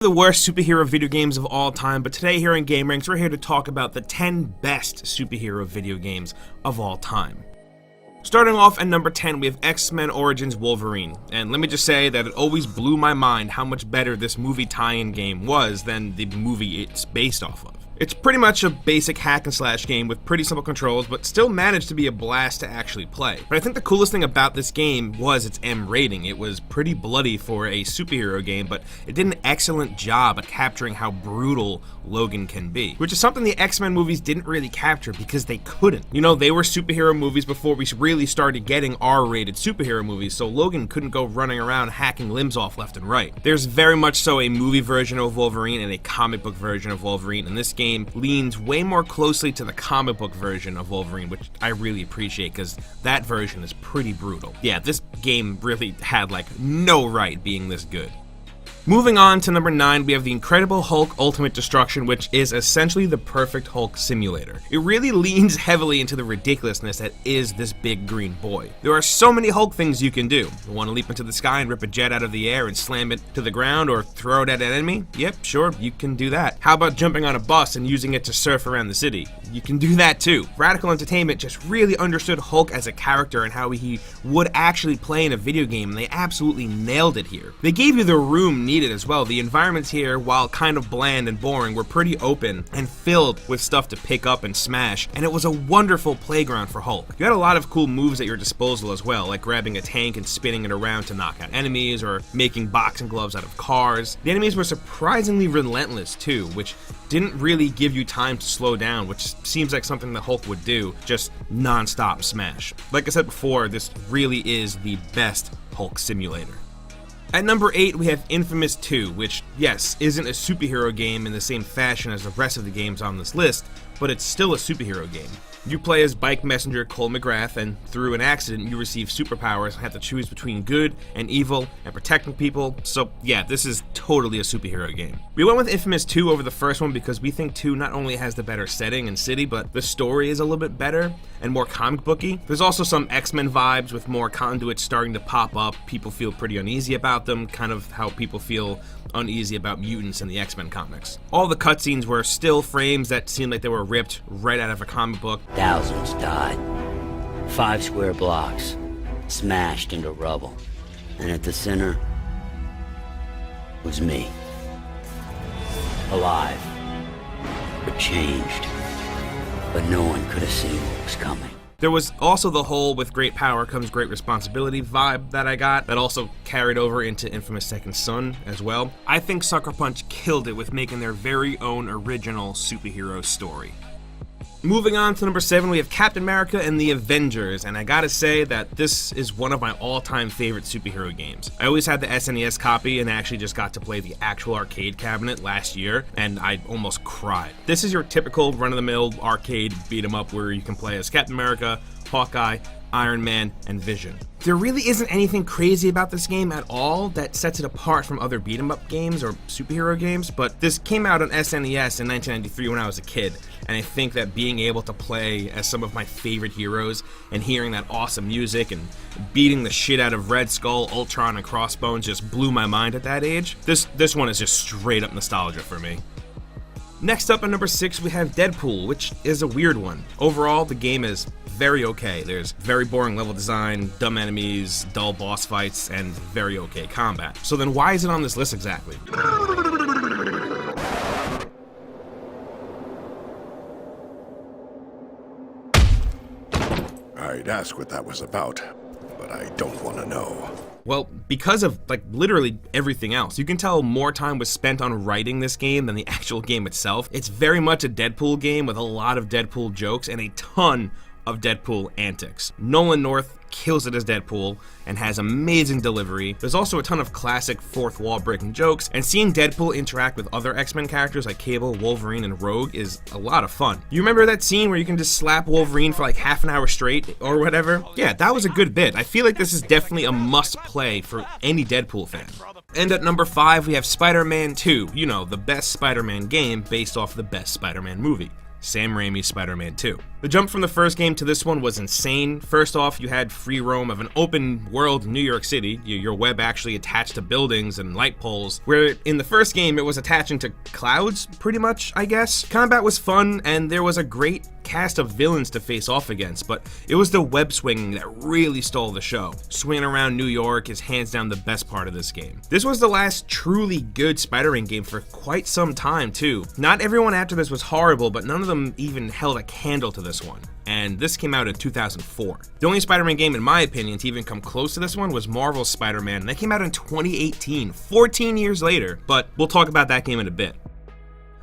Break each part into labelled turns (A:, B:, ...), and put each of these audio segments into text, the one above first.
A: The worst superhero video games of all time, but today here in GameRanks, we're here to talk about the 10 best superhero video games of all time. Starting off at number 10, we have X-Men Origins Wolverine, and let me just say that it always blew my mind how much better this movie tie-in game was than the movie it's based off of. It's pretty much a basic hack and slash game with pretty simple controls, but still managed to be a blast to actually play. But I think the coolest thing about this game was its M rating. It was pretty bloody for a superhero game, but it did an excellent job at capturing how brutal Logan can be, which is something the X-Men movies didn't really capture because they couldn't. You know, they were superhero movies before we really started getting R-rated superhero movies, so Logan couldn't go running around hacking limbs off left and right. There's very much so a movie version of Wolverine and a comic book version of Wolverine, and this game leans way more closely to the comic book version of Wolverine, which I really appreciate because that version is pretty brutal. Yeah, this game really had like no right being this good. Moving on to number 9, we have the Incredible Hulk Ultimate Destruction, which is essentially the perfect Hulk simulator. It really leans heavily into the ridiculousness that is this big green boy. There are so many Hulk things you can do. You want to leap into the sky and rip a jet out of the air and slam it to the ground or throw it at an enemy? Yep, sure, you can do that. How about jumping on a bus and using it to surf around the city? You can do that too. Radical Entertainment just really understood Hulk as a character and how he would actually play in a video game, and they absolutely nailed it here. They gave you the room needed as well. The environments here, while kind of bland and boring, were pretty open and filled with stuff to pick up and smash, and it was a wonderful playground for Hulk. You had a lot of cool moves at your disposal as well, like grabbing a tank and spinning it around to knock out enemies, or making boxing gloves out of cars. The enemies were surprisingly relentless too, which didn't really give you time to slow down, which seems like something that Hulk would do, just non-stop smash. Like I said before, this really is the best Hulk simulator. At number 8, we have Infamous 2, which, yes, isn't a superhero game in the same fashion as the rest of the games on this list, but it's still a superhero game. You play as bike messenger Cole McGrath, and through an accident you receive superpowers and have to choose between good and evil and protecting people, so yeah, this is totally a superhero game. We went with Infamous 2 over the first one because we think 2 not only has the better setting and city, but the story is a little bit better and more comic booky. There's also some X-Men vibes with more conduits starting to pop up. People feel pretty uneasy about them, kind of how people feel uneasy about mutants in the X-Men comics. All the cutscenes were still frames that seemed like they were ripped right out of a comic book.
B: Thousands died. 5 square blocks, smashed into rubble. And at the center was me. Alive, but changed. But no one could have seen what was coming.
A: There was also the whole with great power comes great responsibility vibe that I got that also carried over into Infamous Second Son as well. I think Sucker Punch killed it with making their very own original superhero story. Moving on to number 7, we have Captain America and the Avengers, and I gotta say that this is one of my all-time favorite superhero games. I always had the SNES copy and actually just got to play the actual arcade cabinet last year, and I almost cried. This is your typical run-of-the-mill arcade beat-em-up where you can play as Captain America, Hawkeye, Iron Man, and Vision. There really isn't anything crazy about this game at all that sets it apart from other beat-em-up games or superhero games, but this came out on SNES in 1993 when I was a kid, and I think that being able to play as some of my favorite heroes and hearing that awesome music and beating the shit out of Red Skull, Ultron, and Crossbones just blew my mind at that age. This one is just straight up nostalgia for me. Next up at number 6, we have Deadpool, which is a weird one. Overall, the game is very okay. There's very boring level design, dumb enemies, dull boss fights, and very okay combat. So then why is it on this list exactly?
C: I'd ask what that was about, but I don't want to know.
A: Well, because of like literally everything else. You can tell more time was spent on writing this game than the actual game itself. It's very much a Deadpool game with a lot of Deadpool jokes and a ton of Deadpool antics. Nolan North kills it as Deadpool and has amazing delivery. There's also a ton of classic fourth wall breaking jokes, and seeing Deadpool interact with other X-Men characters like Cable, Wolverine, and Rogue is a lot of fun. You remember that scene where you can just slap Wolverine for like half an hour straight or whatever? Yeah, that was a good bit. I feel like this is definitely a must play for any Deadpool fan. And at number 5, we have Spider-Man 2, you know, the best Spider-Man game based off the best Spider-Man movie. Sam Raimi's Spider-Man 2. The jump from the first game to this one was insane. First off, you had free roam of an open world New York City, your web actually attached to buildings and light poles, where in the first game it was attaching to clouds, pretty much, I guess. Combat was fun, and there was a great cast of villains to face off against, but it was the web swinging that really stole the show. Swinging around New York is hands down the best part of this game. This was the last truly good Spider-Man game for quite some time too. Not everyone after this was horrible, but none of them even held a candle to this one. And this came out in 2004. The only Spider-Man game, in my opinion, to even come close to this one was Marvel's Spider-Man, and that came out in 2018, 14 years later, but we'll talk about that game in a bit.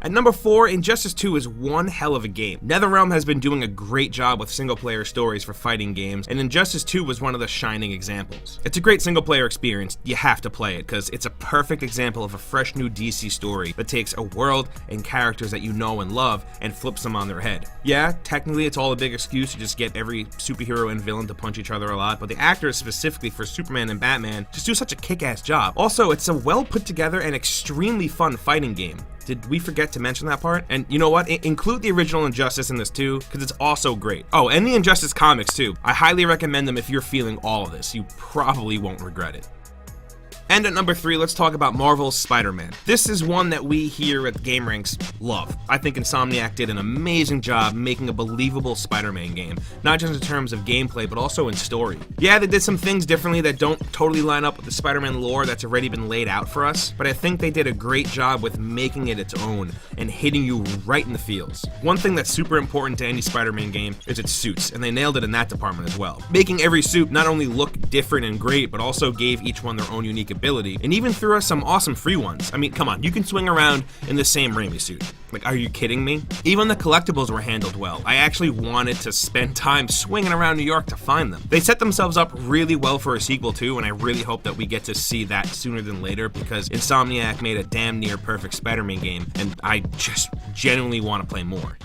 A: At number 4, Injustice 2 is one hell of a game. NetherRealm has been doing a great job with single-player stories for fighting games, and Injustice 2 was one of the shining examples. It's a great single-player experience. You have to play it, because it's a perfect example of a fresh new DC story that takes a world and characters that you know and love and flips them on their head. Yeah, technically it's all a big excuse to just get every superhero and villain to punch each other a lot, but the actors specifically for Superman and Batman just do such a kick-ass job. Also, it's a well-put-together and extremely fun fighting game. Did we forget to mention that part? And you know what? Include the original Injustice in this too, because it's also great. Oh, and the Injustice comics too. I highly recommend them if you're feeling all of this. You probably won't regret it. And at number 3, let's talk about Marvel's Spider-Man. This is one that we here at GameRanks love. I think Insomniac did an amazing job making a believable Spider-Man game, not just in terms of gameplay, but also in story. Yeah, they did some things differently that don't totally line up with the Spider-Man lore that's already been laid out for us, but I think they did a great job with making it its own and hitting you right in the feels. One thing that's super important to any Spider-Man game is its suits, and they nailed it in that department as well. Making every suit not only look different and great, but also gave each one their own unique ability, and even threw us some awesome free ones. I mean, come on, you can swing around in the Sam Raimi suit. Like, are you kidding me? Even the collectibles were handled well. I actually wanted to spend time swinging around New York to find them. They set themselves up really well for a sequel too, and I really hope that we get to see that sooner than later, because Insomniac made a damn near perfect Spider-Man game, and I just genuinely want to play more.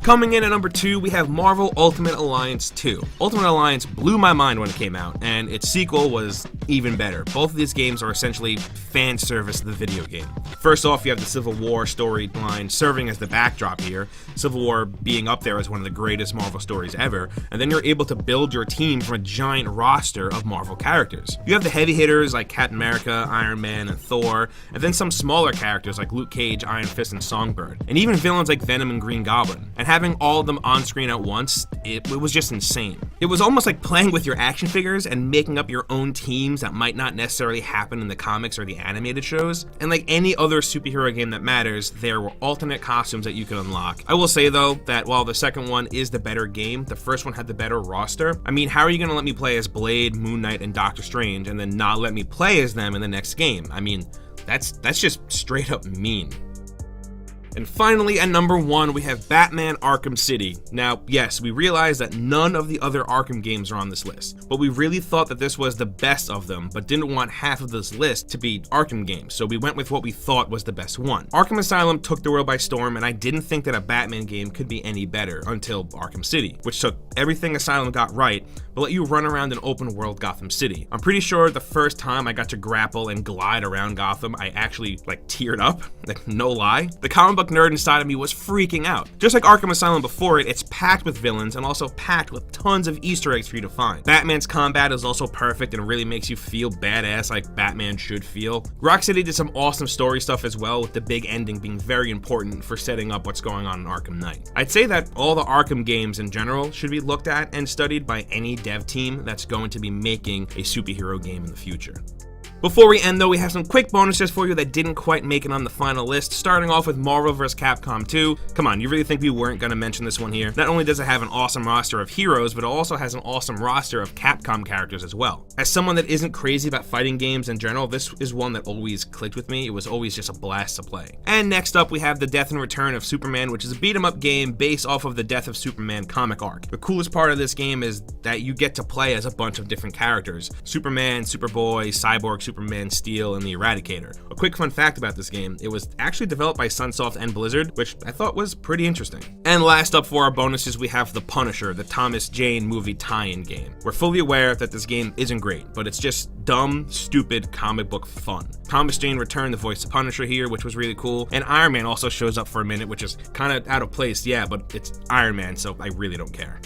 A: Coming in at number 2, we have Marvel Ultimate Alliance 2. Ultimate Alliance blew my mind when it came out, and its sequel was even better. Both of these games are essentially fan service of the video game. First off, you have the Civil War storyline serving as the backdrop here, Civil War being up there as one of the greatest Marvel stories ever, and then you're able to build your team from a giant roster of Marvel characters. You have the heavy hitters like Captain America, Iron Man, and Thor, and then some smaller characters like Luke Cage, Iron Fist, and Songbird, and even villains like Venom and Green Goblin. And having all of them on screen at once, it was just insane. It was almost like playing with your action figures and making up your own teams that might not necessarily happen in the comics or the animated shows. And like any other superhero game that matters, there were alternate costumes that you could unlock. I will say though that while the second one is the better game, the first one had the better roster. I mean, how are you gonna let me play as Blade, Moon Knight, and Doctor Strange and then not let me play as them in the next game? I mean, that's just straight up mean. And finally, at number 1, we have Batman Arkham City. Now, yes, we realize that none of the other Arkham games are on this list, but we really thought that this was the best of them, but didn't want half of this list to be Arkham games, so we went with what we thought was the best one. Arkham Asylum took the world by storm, and I didn't think that a Batman game could be any better until Arkham City, which took everything Asylum got right, but let you run around an open world Gotham City. I'm pretty sure the first time I got to grapple and glide around Gotham, I actually teared up, no lie. The comic book nerd inside of me was freaking out. Just like Arkham Asylum before it, it's packed with villains and also packed with tons of Easter eggs for you to find. Batman's combat is also perfect and really makes you feel badass like Batman should feel. Rock City did some awesome story stuff as well, with the big ending being very important for setting up what's going on in Arkham Knight. I'd say that all the Arkham games in general should be looked at and studied by any dev team that's going to be making a superhero game in the future. Before we end though, we have some quick bonuses for you that didn't quite make it on the final list, starting off with Marvel vs. Capcom 2. Come on, you really think we weren't going to mention this one here? Not only does it have an awesome roster of heroes, but it also has an awesome roster of Capcom characters as well. As someone that isn't crazy about fighting games in general, this is one that always clicked with me. It was always just a blast to play. And next up, we have The Death and Return of Superman, which is a beat-em-up game based off of the Death of Superman comic arc. The coolest part of this game is that you get to play as a bunch of different characters. Superman, Superboy, Cyborg, Superman Steel and the Eradicator. A quick fun fact about this game, it was actually developed by Sunsoft and Blizzard, which I thought was pretty interesting. And last up for our bonuses, we have The Punisher, the Thomas Jane movie tie-in game. We're fully aware that this game isn't great, but it's just dumb, stupid comic book fun. Thomas Jane returned the voice of Punisher here, which was really cool, and Iron Man also shows up for a minute, which is kind of out of place, yeah, but it's Iron Man, so I really don't care.